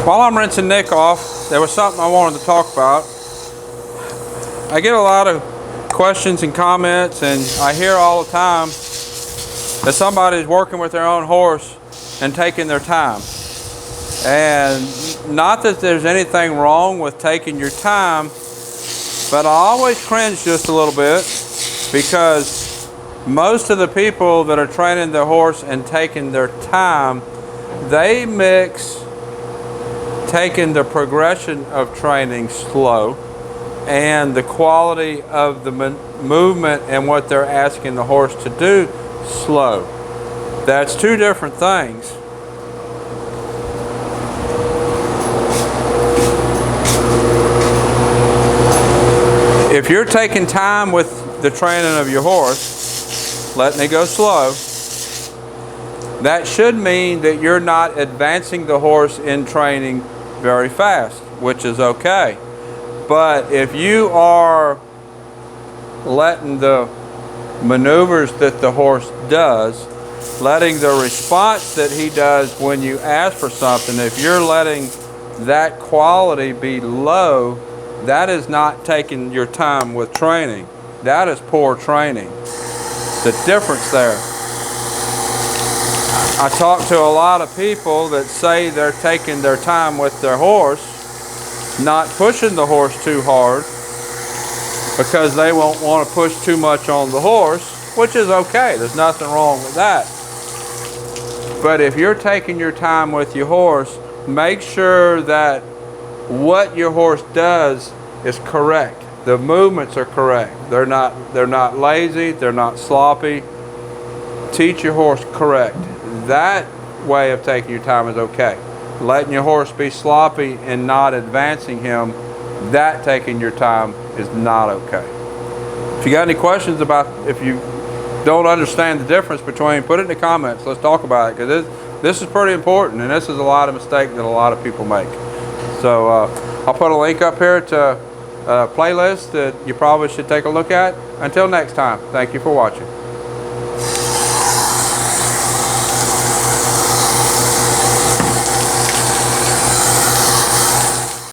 While I'm rinsing Nick off, there was something I wanted to talk about. I get a lot of questions and comments, and I hear all the time that somebody's working with their own horse and taking their time. And not that there's anything wrong with taking your time, but I always cringe just a little bit because most of the people that are training their horse and taking their time, they mix taking the progression of training slow and the quality of the movement and what they're asking the horse to do slow. That's two different things. If you're taking time with the training of your horse, letting it go slow, that should mean that you're not advancing the horse in training very fast, which is okay. But if you are letting the maneuvers that the horse does, letting the response that he does when you ask for something, if you're letting that quality be low, that is not taking your time with training. That is poor training. The difference there. I talk to a lot of people that say they're taking their time with their horse, not pushing the horse too hard because they won't want to push too much on the horse, which is okay. There's nothing wrong with that. But if you're taking your time with your horse, make sure that what your horse does is correct. The movements are correct. They're not lazy, they're not sloppy. Teach your horse correct. That way of taking your time is okay. Letting your horse be sloppy and not advancing him, that taking your time is not okay. If you got any questions about, if you don't understand the difference between, put it in the comments. Let's talk about it, because this is pretty important, and this is a lot of mistake that a lot of people make. So I'll put a link up here to a playlist that you probably should take a look at. Until next time, thank you for watching.